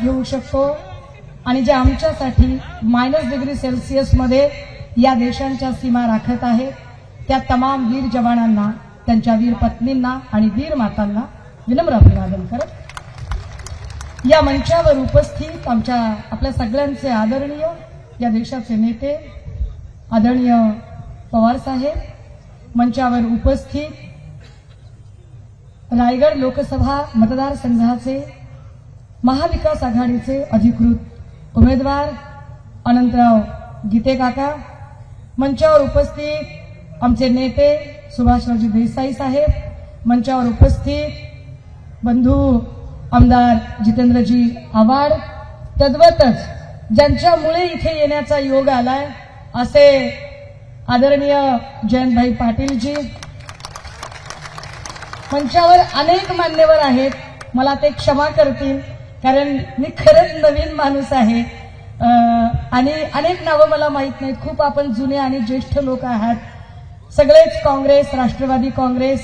येऊ शकतो आणि जे आमच्यासाठी -डिग्री मध्ये या देशांच्या सीमा राखत आहेत त्या तमाम वीर जवानांना, त्यांच्या वीर पत्नींना आणि वीर मातांना विनम्र अभिवादन करत या मंचावर उपस्थित आपल्या सगळ्यांचे आदरणीय या देशाचे नेते आदरणीय पवार साहेब, मंचावर उपस्थित रायगड लोकसभा मतदारसंघाचे महाविकास आघाडीचे अधिकृत उमेदवार अनंतराव गीते काका, मंचावर उपस्थित आमचे नेते सुभाषरावजी देसाई साहेब, मंचावर उपस्थित बंधू आमदार जितेंद्रजी आव्हाड, तद्वतच ज्यांच्यामुळे इथे येण्याचा योग आलाय असे आदरणीय जयंतभाई पाटीलजी, मंचावर अनेक मान्यवर आहेत. मला ते क्षमा करतील कारण मी खरंच नवीन माणूस आहे आणि अनेक नावं मला माहित नाहीत. खूप आपण जुने आणि ज्येष्ठ लोक आहात. सगळेच काँग्रेस, राष्ट्रवादी काँग्रेस,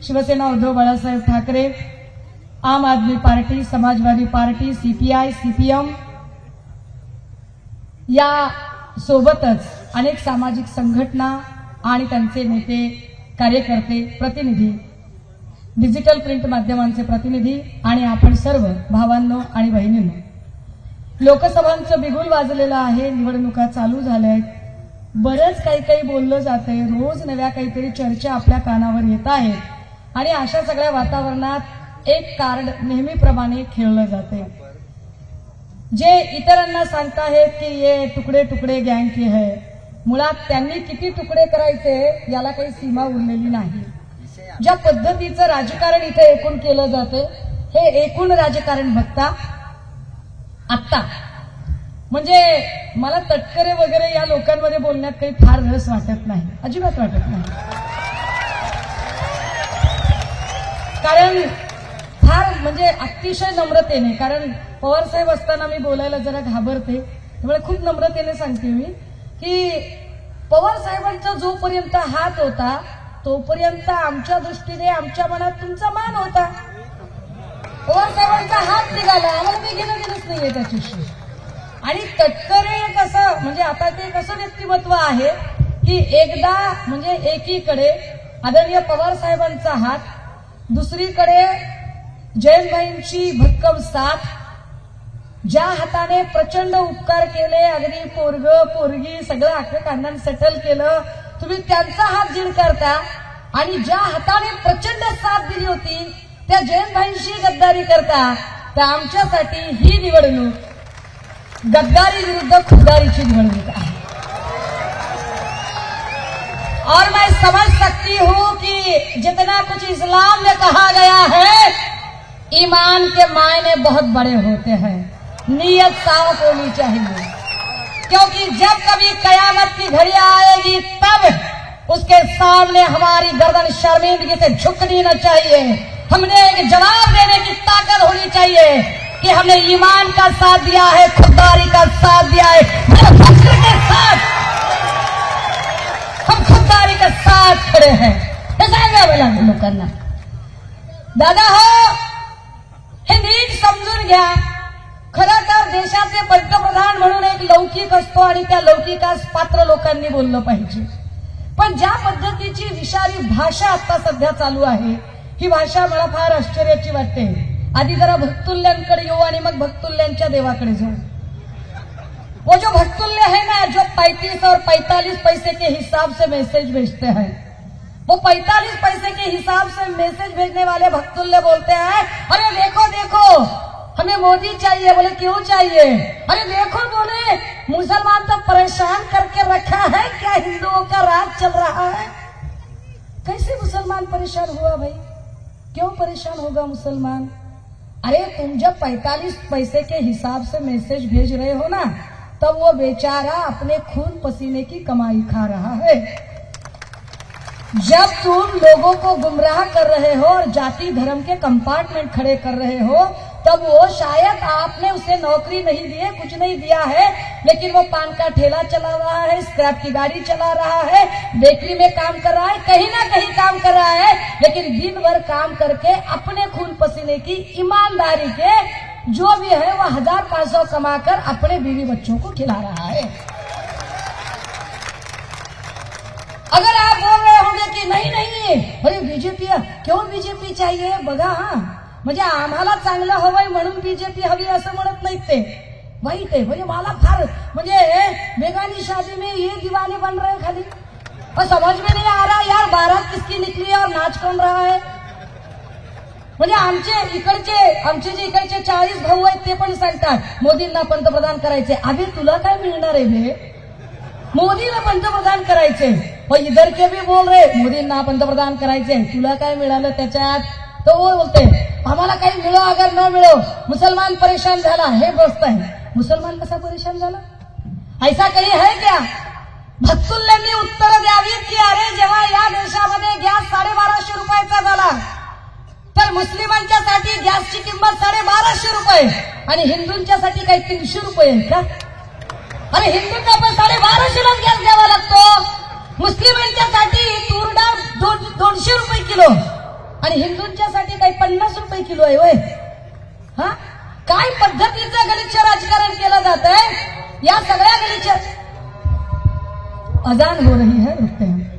शिवसेना उद्धव बाळासाहेब ठाकरे, आम आदमी पार्टी, समाजवादी पार्टी, सीपीआय, सीपीएम या सोबतच अनेक सामाजिक संघटना आणि त्यांचे नेते, कार्यकर्ते, प्रतिनिधी, डिजिटल प्रिंट माध्यमांचे प्रतिनिधी आणि आपण सर्व भावांनो आणि बहिणींनो, लोकसभांचं बिगुल वाजलेलं आहे. निवडणुका चालू झाल्या आहेत. बरंच काही बोललं जातंय. रोज नव्या काहीतरी चर्चा आपल्या कानावर येत आहेत आणि अशा सगळ्या वातावरणात एक कार्ड नेहमीप्रमाणे खेळलं जाते. जे इतरांना सांगताहेत की ये तुकडे तुकडे गँग की है, मुळात त्यांनी किती तुकडे करायचे याला काही सीमा उरलेली नाही. ज्या पद्धतीचं राजकारण इथे एकूण केलं जाते हे एकूण राजकारण बघता आत्ता म्हणजे मला तटकरे वगैरे या लोकांमध्ये बोलण्यात काही फार रस वाटत नाही, अजिबात वाटत नाही. कारण फार म्हणजे अतिशय नम्रतेने, कारण पवार साहेब असताना मी बोलायला जरा घाबरते, त्यामुळे खूप नम्रतेने सांगते मी की पवार साहेबांचा जोपर्यंत हात होता तोपर्यंत आमच्या दृष्टीने आमच्या मनात तुमचा मान होता. पवार साहेबांचा हात निघाला, आम्हाला मी घेणंच नाहीये त्याच्याशी. आणि तटकरे कसं म्हणजे आता ते कसं व्यक्तिमत्व आहे की एकदा म्हणजे एकीकडे आदरणीय पवार साहेबांचा हात, दुसरीकडे जयंतभाईंची भक्कम साथ, ज्या हाताने प्रचंड उपकार केले, अगदी पोरग पोरगी सगळं अख्खं खानदान सेटल केलं, तुम्ही त्यांचा हात झिडकारता आणि ज्या हाताने प्रचंड साथ दिली होती त्या जयंतभाईंशी गद्दारी करता. तर आमच्यासाठी ही निवडणूक गद्दारी विरुद्ध खुद्दारीची निवडणूक आहे. और मैं समझ सकती हूं कि जितना कुछ इस्लाम में कहा गया है, ईमान के मायने बहुत बड़े होते हैं, नीयत साफ होनी चाहिए. क्योंकि जब कभी कयामत की घड़ी आएगी तब उसके सामने हमारी गर्दन शर्मिंदगी से झुकनी न चाहिए. हमने एक जवाब देने की ताकत होनी चाहिए कि हमने ईमान का साथ दिया है, खुददारी का साथ दिया है, फख्र के साथ हम खुददारी के साथ खड़े हैं. हे सांगा मला लोकांना, दादा हो हे नीट समजून घ्या. खरं तर देशाचे पंतप्रधान म्हणून एक लौकिक असतो आणि त्या लौकिकास पात्र लोकांनी बोललं पाहिजे. पण ज्या पद्धतीची विषारी भाषा आता सध्या चालू आहे ही भाषा मला फार आश्चर्याची वाटते. आधी जरा भक्तुल्यांकडे येऊ आणि मग भक्तुल्यांच्या देवाकडे जाऊ. वो जो भक्तुल्य है ना, जो 35 और 45 पैसे के हिसाब से मैसेज भेजते हैं, वो 45 पैसे के हिसाब से मैसेज भेजने वाले भक्तुल्य बोलते हैं अरे देखो देखो हमें मोदी चाहिए. बोले क्यों चाहिए? अरे देखो बोले मुसलमान तो परेशान करके रखा है, क्या हिंदुओं का राज चल रहा है. कैसे मुसलमान परेशान हुआ भाई? क्यों परेशान होगा मुसलमान? अरे तुम जब 45 पैसे के हिसाब से मैसेज भेज रहे हो ना, तब वो बेचारा अपने खून पसीने की कमाई खा रहा है. जब तुम लोगों को गुमराह कर रहे हो और जाति धर्म के कंपार्टमेंट खड़े कर रहे हो, तब वो शायद आपने उसे नौकरी नहीं दी है, कुछ नहीं दिया है, लेकिन वो पान का ठेला चला रहा है, स्क्रैप की गाड़ी चला रहा है, बेकरी में काम कर रहा है, कहीं ना कहीं काम कर रहा है, लेकिन दिन भर काम करके अपने खून पसीने की ईमानदारी के जो भी है वो 1000 500 कमाकर अपने बीवी बच्चों को खिला रहा है। अगर आप बोल रहे होंगे की नाही नाही अरे बीजेपी क्यों बीजेपी चाहिए बघा हा म्हणजे आम्हाला चांगलं हवंय म्हणून बीजेपी हवी असं म्हणत नाहीत ते, वाईट आहे। म्हणजे मला फार म्हणजे बेगानी शादी में ये दीवाने बन रहे खाली और समझ में नहीं आ रहा यार बारात किसकी निकली है और नाच कौन रहा है। म्हणजे आमचे जे इकडचे 40 भाऊ आहेत ते पण सांगतात मोदींना पंतप्रधान करायचे। अभि तुला काय मिळणार आहे बे, मोदीला पंतप्रधान करायचे। और इधर के भी बोल रहे मोदींना पंतप्रधान करायचे, तुला काय मिळालं त्याच्यात। तो वो बोलते आम्हाला काही मिळो अगर न मिळो मुसलमान परेशान झाला, हे गोष्ट आहे। मुसलमान कसा परेशान झाला, ऐसा काही है क्या। भक्तुल्यांनी उत्तर द्यावीत की अरे जेव्हा या देशामध्ये गॅस 1250 रुपयाचा झाला तर मुस्लिमांच्यासाठी गॅसची किंमत 1250 रुपये आणि हिंदूंच्यासाठी काही 300 रुपये आहे का। अरे हिंदूंना पण 1250 गॅस द्यावा लागतो, मुस्लिमांच्यासाठी तूर डाळ 200 रुपये किलो आणि हिंदूंच्यासाठी काही 50 रुपये किलो आहे होय। हा काय पद्धतीचं गलिच्छ राजकारण केलं जात आहे। या सगळ्या गलिच्छ अजान हो रही है, रुकते हैं।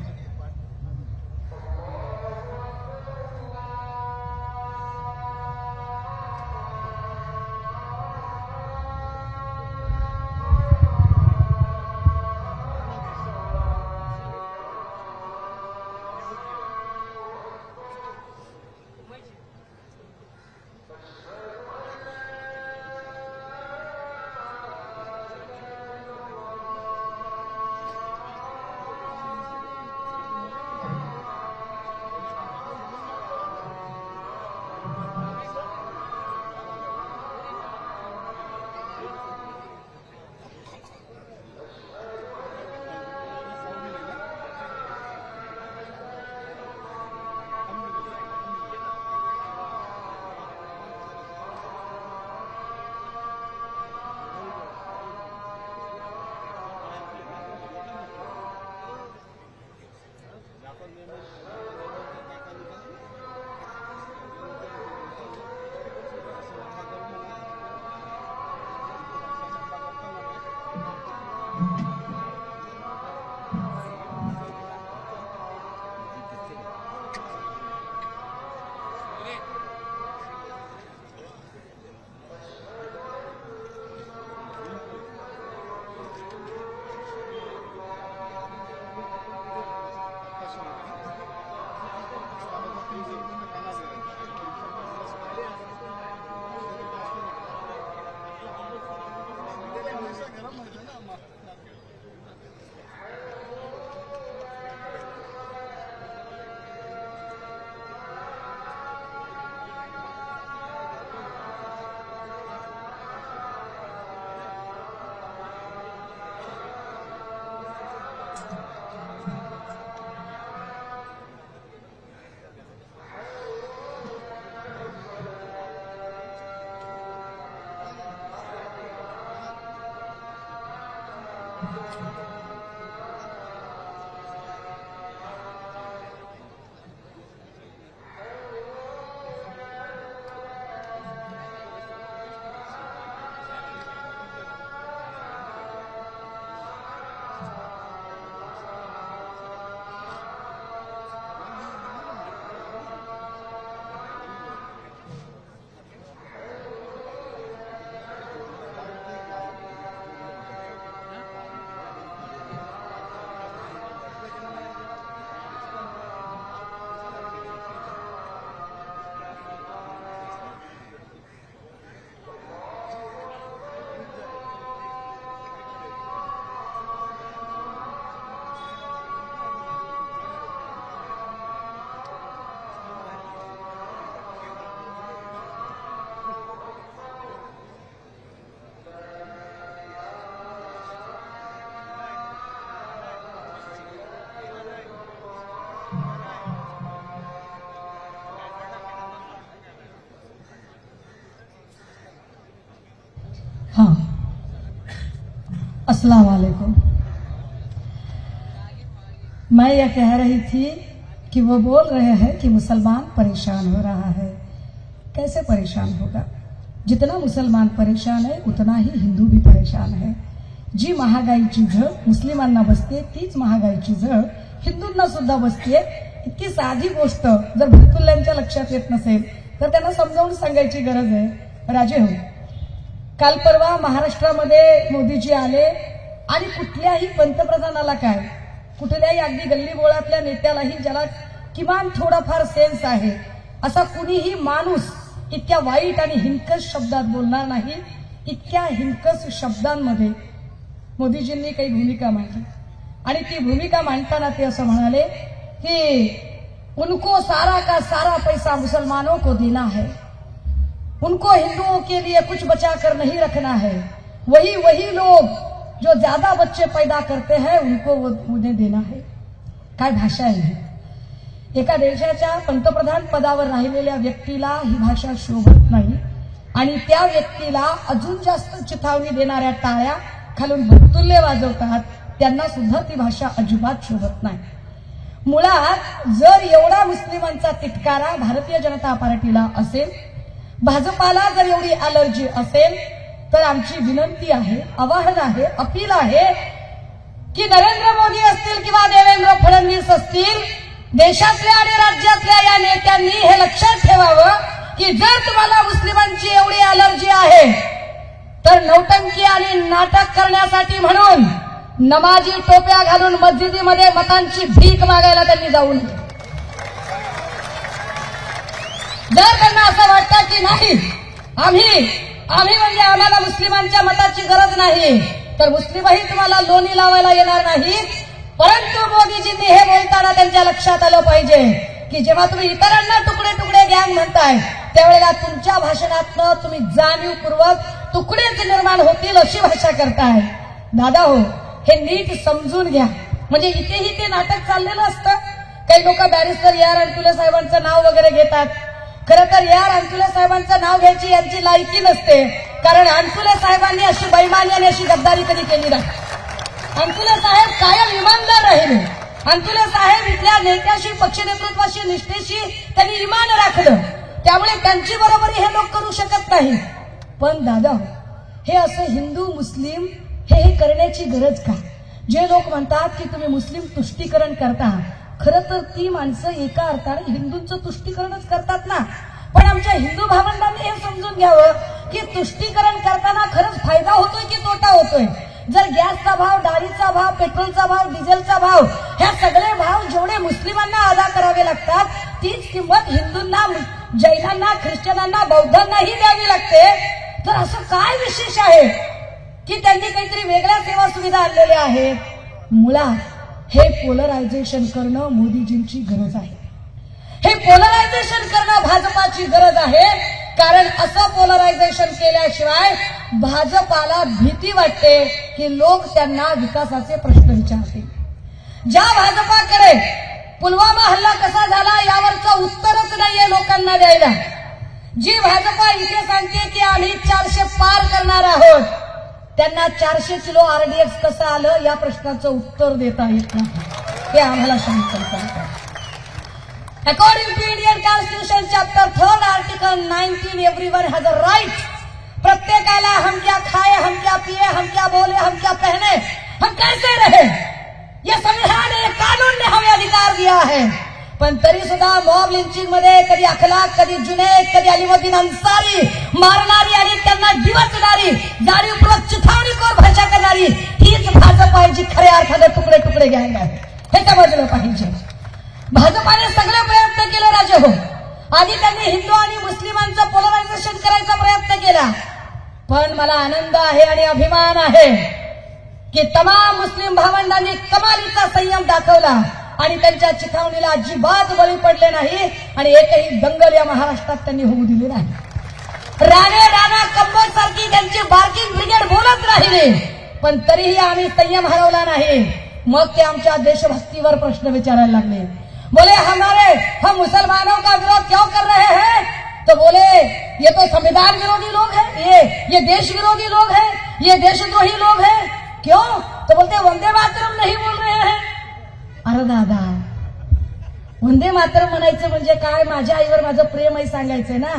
हाँ, अस्सलाम वालेकुम। मैं यह कह रही थी कि वो बोल रहे हैं कि मुसलमान परेशान हो रहा है। कैसे परेशान होगा? जितना मुसलमान परेशान है उतना ही हिंदू भी परेशान है। जी महागाईची झळ मुस्लिमांना बसते तीच महागाईची झळ हिंदूंना सुद्धा बसते। इतकी साधी गोष्ट जर भरतुल्यांच्या लक्षात येत नसेल तर त्यांना समजावून सांगायची गरज आहे। राजे हो, काल परवा महाराष्ट्रामध्ये मोदीजी आले आणि कुठल्याही पंतप्रधानाला काय, कुठल्याही अगदी गल्लीबोळातल्या नेत्यालाही ज्याला किमान थोडाफार सेन्स आहे असा कुणीही माणूस इतक्या वाईट आणि हिंकस शब्दात बोलणार नाही। इतक्या हिंकस शब्दांमध्ये मोदीजींनी काही भूमिका मांडली आणि ती भूमिका मांडताना ते असं म्हणाले कि उनको सारा का सारा पैसा मुसलमानों को देना है, उनको हिंदुओं के लिए कुछ बचा कर नहीं रखना है, वही लोग जो ज्यादा बच्चे पैदा करते हैं उनको उन्हें देना है। काय भाषा आहे? एका देशाच्या पंतप्रधान पदावर राहिलेल्या व्यक्तीला ही भाषा शोभत नाही आणि त्या व्यक्तीला अजून जास्त चिथावणी देणाऱ्या टाळ्या खालून भरतुल्य वाजवतात त्यांना सुद्धा ती भाषा अजिबात शोभत नाही। मुळात जर एवढा मुस्लिमांचा तिटकारा भारतीय जनता पार्टीला असेल, भाजपाला जर एवढी अलर्जी असेल तर आमची विनंती आहे, आवाहन आहे, अपील आहे की नरेंद्र मोदी असतील किंवा देवेंद्र फडणवीस असतील, देशातल्या आणि राज्यातल्या या नेत्यांनी हे लक्षात ठेवावं की जर तुम्हाला मुस्लिमांची एवढी अलर्जी आहे तर नौटंकी आणि नाटक करण्यासाठी म्हणून नमाजी टोप्या घालून मस्जिदीमध्ये मतांची भीक मागायला त्यांनी जाऊ नये। जर त्यांना असं वाटतं की नाही आम्ही म्हणजे आम्हाला मुस्लिमांच्या मताची गरज नाही तर मुस्लिमही तुम्हाला लोणी लावायला येणार नाहीत। परंतु मोदीजींनी हे बोलताना त्यांच्या लक्षात आलं पाहिजे की जेव्हा तुम्ही इतरांना तुकडे तुकडे गँग म्हणताय त्यावेळेला तुमच्या भाषणातनं तुम्ही जाणीवपूर्वक तुकडेच निर्माण होतील अशी भाषा करताय। दादा हो, हे नीट समजून घ्या। म्हणजे इथेही ते नाटक चाललेलं असतं। काही लोक बॅरिस्टर यार अंतुले साहेबांचं नाव वगैरे घेतात। खरं तर यार अंतुले साहेबांचं नाव घ्यायची यांची लायकी नसते, कारण अंतुले साहेबांनी अशी बैमानी आणि अशी गद्दारी कधी केली नाही। अंतुले साहेब कायम इमानदार राहिले। अंतुले साहेब इथल्या नेत्याशी, पक्ष नेतृत्वाशी, निष्ठेशी त्यांनी इमान राखलं, त्यामुळे त्यांची बरोबरी हे लोक करू शकत नाही। पण दादा हे असं हिंदू मुस्लिम हे करण्याची गरज का? जे लोक म्हणतात की तुम्ही मुस्लिम तुष्टीकरण करता, खरं तर ती माणसं एका अर्थाने हिंदूंचं तुष्टीकरणच करतात ना। पण आमच्या हिंदू भावंडांनी हे समजून घ्यावं की तुष्टीकरण करताना खरंच फायदा होतोय की तोटा होतोय। जर गॅसचा भाव, डाळीचा भाव, पेट्रोलचा भाव, डिझेलचा भाव, ह्या सगळे भाव जेवढे मुस्लिमांना अदा करावे लागतात तीच किंमत हिंदूंना, जैनांना, ख्रिश्चनांना, बौद्धांनाही द्यावी लागते। तर असं काय विशेष आहे की त्यांनी काहीतरी वेगळ्या सेवा सुविधा आणलेल्या आहेत? मुळात हे पोलरायझेशन करणं मोदीजींची गरज आहे। हे पोलरायझेशन करणं भाजपाची गरज आहे, कारण असं पोलरायझेशन केल्याशिवाय भाजपाला भीती वाटते की लोक त्यांना विकासाचे प्रश्न विचारतील। ज्या भाजपाकडे पुलवामा हल्ला कसा झाला यावरचं उत्तरच नाहीये लोकांना द्यायला, जी भाजपा इथे सांगते की आम्ही 400 पार करणार आहोत, त्यांना 400 किलो आरडीएक्स कसं आलं या प्रश्नाचं उत्तर देता येत नाही, हे आम्हाला सांगतात। According to Indian Constitution, Chapter 3, Article 19, everyone has a right. प्रत्येकाला हम क्या खाए, हम क्या पिए, हम क्या बोले, हम क्या पहने, हम कैसे रहे, ये संविधान, ये कानून ने हमें अधिकार दिया है। पण तरी सुद्धा मॉब लिंचिंग मध्ये कधी अखलाक, कधी जुनैद, कधी अलीमुद्दीन अन्सारी मारणारी आणि त्यांना डिवचणारी, जाणीवपूर्वक चिथावणीखोर भाषा करणारी हीच भाजप आहे जी खऱ्या अर्थाने तुकडे तुकडे घ्यायला आहे, हे समजलं पाहिजे। भाजपाने सगळे प्रयत्न केले राजे हो। आधी त्यांनी हिंदू आणि मुस्लिमांचं पोलरायझेशन करायचा प्रयत्न केला, पण मला आनंद आहे आणि अभिमान आहे की तमाम मुस्लिम भावंडांनी कमालीचा संयम दाखवला आणि त्यांच्या चिथावणीला अजिबात बळी पडले नाही आणि एकही दंगल या महाराष्ट्रात त्यांनी होऊ दिली नाही। राणे, राणा, कंबोज सारखी त्यांची बार्किंग ब्रिगेड बोलत राहिली, पण तरीही आम्ही संयम हरवला नाही। मग ते आमच्या देशभक्तीवर प्रश्न विचारायला लागले। बोले हम मुसलमानों का विरोध क्यों कर रहे हैं? तो बोले ये तो संविधान विरोधी लोग हैं, ये देश विरोधी लोग हैं, ये देशद्रोही लोग हैं। क्यों? तो बोलते वंदे मातरम नहीं बोल रहे हैं। अरे दादा, वंदे मातरम म्हणायचं म्हणजे काय? माझ्या आईवर माझं प्रेम आहे सांगायचंय ना।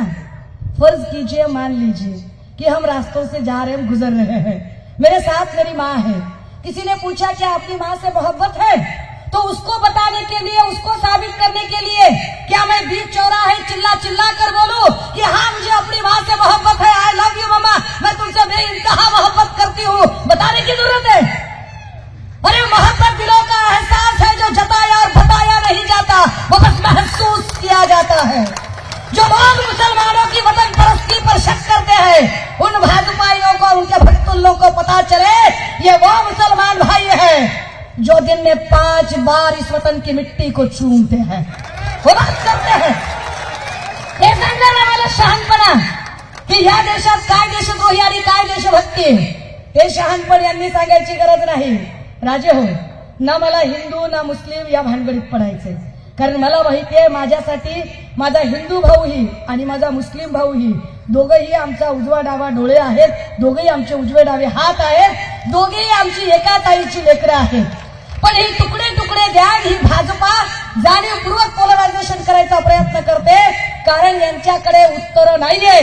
फर्ज कीजिए, मान लीजिए कि हम रास्तों से जा रहे हैं, गुजर रहे हैं, मेरे साथ मेरी माँ है। किसी ने पूछा क्या आपकी माँ से मोहब्बत है? तो उसको बताने के लिए, उसको साबित करने के लिए क्या मैं बीच चौराहे चिल्ला चिल्ला कर बोलूं कि हाँ मुझे अपनी माँ से मोहब्बत है, आई लव यू मम्मा, मैं तुमसे बेइंतहा मोहब्बत करती हूँ, बताने की जरूरत है? अरे मोहब्बत दिलों का एहसास है जो जताया और बताया नहीं जाता, वो बस महसूस किया जाता है। जो लोग मुसलमानों की वतन परस्ती पर शक करते हैं, उन भाजपाइयों को, उनके भक्तुल्लों को पता चले ये वो मुसलमान भाई है जो दिन में 5 बार इस वतन की मिट्टी को चूमते हैं, वो बात करते हैं। हे सांगायला मला शहाणपणा की या देशात काय देशद्रोही आणि काय देशभक्ती, ते शहाणपण यांनी सांगायची गरज नाही। राजे हो, ना मला हिंदू ना मुस्लिम या भानगडीत पडायचे, कारण मला माहितीये माझ्यासाठी माझा हिंदू भाऊही आणि माझा मुस्लिम भाऊही दोघेही आमचा उजवा डावा डोळे आहेत, दोघेही आमचे उजवे डावे हात आहेत, दोघेही आमची एका ताईची लेकरं आहेत। पण ही तुकडे तुकडे गँग, ही भाजपा जाणीवपूर्वक पोलरायझेशन करायचा प्रयत्न करते, कारण यांच्याकडे उत्तर नाहीये,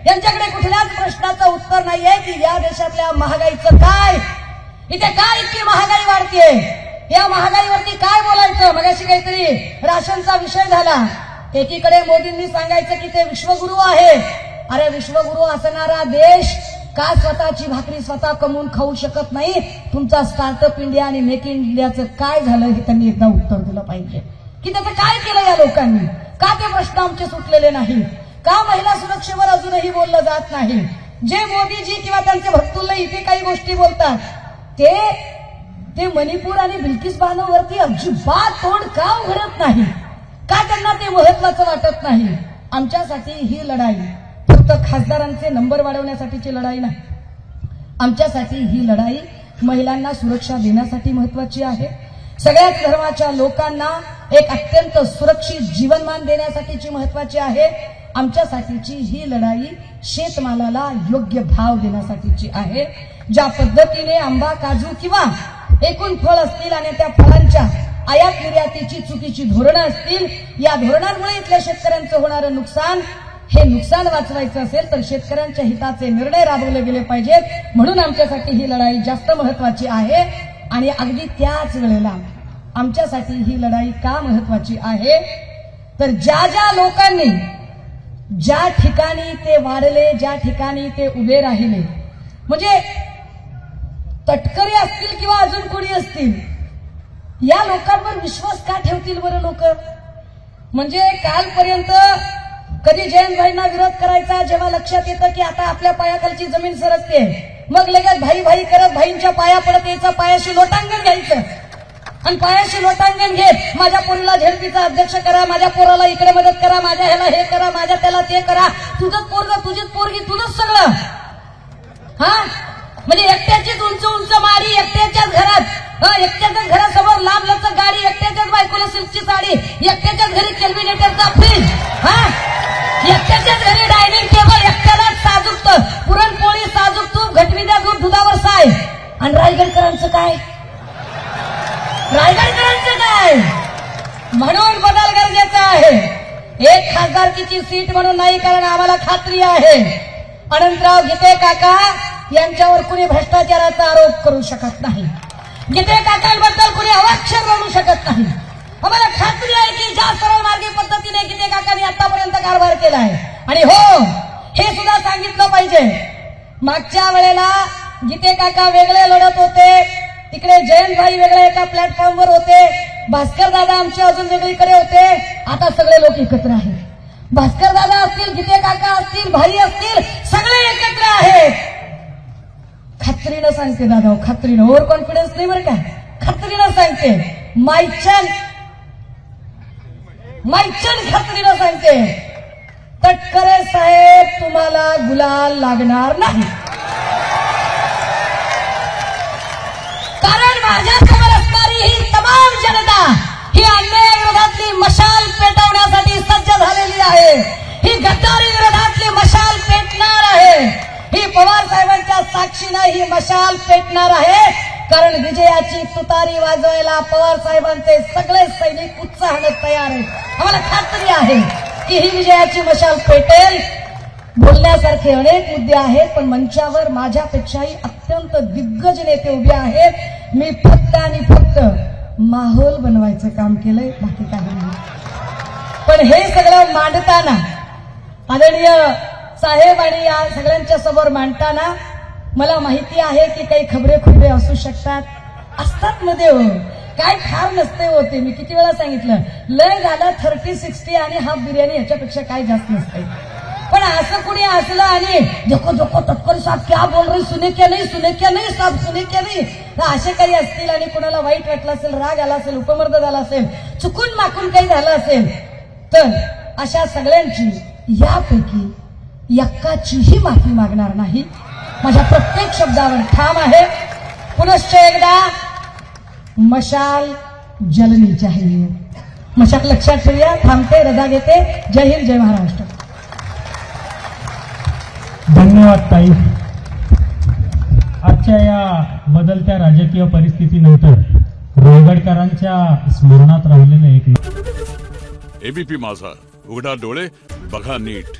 यांच्याकडे कुठल्याच प्रश्नाचं उत्तर नाहीये की या देशातल्या महागाईचं काय, इथे काय इतकी महागाई वाढतीये, या महागाईवरती काय बोलायचं। मगाशी काहीतरी राशनचा विषय झाला, एकीकडे मोदींनी सांगायचं की ते विश्वगुरु आहे। अरे विश्वगुरु असणारा देश का स्वतःची भाकरी स्वतः कमवून खाऊ शकत नाही? तुमचा स्टार्टअप इंडिया आणि मेक इन इंडियाचं काय झालं हे त्यांनी एकदा उत्तर दिलं पाहिजे की त्याचं काय केलं या लोकांनी, का ते प्रश्न आमचे सुटलेले नाही, का महिला सुरक्षेवर अजूनही बोललं जात नाही। जे मोदीजी किंवा त्यांचे भक्तुल्ल इथे काही गोष्टी बोलतात ते मणिपूर आणि बिल्किस बानोवरती अजिबात तोंड का उघडत नाही, का त्यांना ते महत्वाचं वाटत नाही? आमच्यासाठी ही लढाई फक्त खासदारांचे नंबर वाढवण्यासाठीची लढाई नाही, आमच्यासाठी ही लढाई महिलांना सुरक्षा देण्यासाठी महत्वाची आहे, सगळ्याच धर्माच्या लोकांना एक अत्यंत सुरक्षित जीवनमान देण्यासाठीची महत्वाची आहे। आमच्यासाठीची ही लढाई शेतमालाला योग्य भाव देण्यासाठीची आहे। ज्या पद्धतीने आंबा, काजू किंवा एकूण फळ असतील आणि त्या फळांच्या आयात निर्यातीची चुकीची धोरणं असतील, या धोरणांमुळे इथल्या शेतकऱ्यांचं होणारं नुकसान, हे नुकसान वाचवायचं असेल तर शेतकऱ्यांच्या हिताचे निर्णय राबवले गेले पाहिजेत, म्हणून आमच्यासाठी ही लढाई जास्त महत्वाची आहे। आणि अगदी त्याच वेळेला आमच्यासाठी ही लढाई का महत्वाची आहे तर ज्या ज्या लोकांनी ज्या ठिकाणी ते वाढले, ज्या ठिकाणी ते उभे राहिले, म्हणजे तटकरी असतील किंवा अजून कोणी असतील, या लोकांवर विश्वास का ठेवतील बरं लोक? म्हणजे कालपर्यंत कधी जयंतभाईंना विरोध करायचा, जेव्हा लक्षात येतं की आता आपल्या पायाखालची जमीन सरकते, मग लगेच भाई भाई करत भाईंच्या पाया पडत यायचं, पायाशी लोटांगण घ्यायचं आणि पायाशी लोटांगण घेत माझ्या पोरीला झेडपीचा अध्यक्ष करा, माझ्या पोराला इकडे मदत करा, माझ्या ह्याला हे करा, माझ्या त्याला ते करा, तुझंच पोरग, तुझीच पोरगी, तुझंच सगळं। हा म्हणजे एकट्याचीच उंच उंच माडी, एकट्याच्याच घरात, एकट्याच्याच घरासमोर लांब लचक गाडी, एकट्याच्याच बायकोला सिल्कची साडी, एकट्याच्याच घरी केल्विनेटरचा फ्रीज, हा एकट्याच्याच घरी डायनिंग टेबल, एकट्यालाच साजूक पुरणपोळी, साजूक तूप, घटविद्या दूध, दुधावर साय। आणि रायगडकरांचं काय? रायगडकरांचं काय? म्हणून बदल गरजेचा आहे। एक खासदारकीची सीट म्हणून नाही, कारण आम्हाला खात्री आहे अनंतराव गीते काका यांच्यावर कुणी भ्रष्टाचाराचा आरोप करू शकत नाही, गीते काकांबद्दल कुणी अवाक्षर बोलू शकत नाही। आम्हाला खात्री आहे की ज्या सरळ मार्गी पद्धतीने गीते काकांनी आतापर्यंत कारभार केला आहे, आणि हो हे सुद्धा सांगितलं पाहिजे, मागच्या वेळेला गीते काका वेगळे लढत होते, तिकडे जयंतभाई वेगळे एका प्लॅटफॉर्मवर होते, भास्कर दादा आमचे अजून वेगळीकडे होते, आता सगळे लोक एकत्र आहेत। भास्कर दादा असतील, गीते काका असतील, भाई असतील, सगळे एकत्र आहेत। खात्रीनं सांगते दादा, खात्रीनं, ओव्हर कॉन्फिडन्स नाही बरं का, खात्रीनं सांगते, मायचन खात्रीनं सांगते, तटकरे साहेब तुम्हाला गुलाल लागणार नाही, कारण माझ्यासमोर असणारी ही तमाम जनता ही अन्यायाविरोधातली मशाल पेटवण्यासाठी सज्ज झालेली आहे, ही गद्दारी विरोधातली मशाल पेटणार आहे, ही पवार साहेबांच्या साक्षीनं ही मशाल पेटणार आहे, कारण विजयाची तुतारी वाजवायला पवार साहेबांचे सगळे सैनिक उत्साहाने तयार आहेत। आम्हाला खात्री आहे की ही विजयाची मशाल पेटेल। बोलण्यासारखे अनेक मुद्दे आहेत, पण मंचावर माझ्यापेक्षाही अत्यंत दिग्गज नेते उभे आहेत. मी फक्त आणि फक्त माहोल बनवायचं काम केलंय, बाकी काही नाही. पण हे सगळं मांडताना आदरणीय साहेब आणि या सगळ्यांच्या समोर मांडताना मला माहिती आहे की काही खबरे खुबरे असू शकतात, असतात मध्ये हो, काय फार नसते होते. मी किती वेळा सांगितलं, लय झालं 30-60 आणि हाफ बिर्याणी, याच्यापेक्षा काय जास्त नसते. पण असं कुणी असलं आणि देखो देखो तत्कर साहब क्या बोल रही, सुने क्या नाही, सुने क्या नाही साहब, सुने क्या नाही, असे काही असतील आणि कुणाला वाईट वाटलं असेल, राग आला असेल, उपमर्द झाला असेल, चुकून माकून काही झालं असेल, तर अशा सगळ्यांची यापैकी एकाचीही माफी मागणार नाही. माझ्या प्रत्येक शब्दावर ठाम आहे. पुनश्च एकदा मशाल जलनी चाहिए. मशाल लक्षात ठेवूया. थांबते, रजा घेते. जय हिंद, जय महाराष्ट्र. धन्यवाद ताई. आजच्या या बदलत्या राजकीय परिस्थितीनंतर रोहगडकरांच्या स्मरणात राहिलेलं एक एबीपी माझा, उघडा डोळे बघा नीट.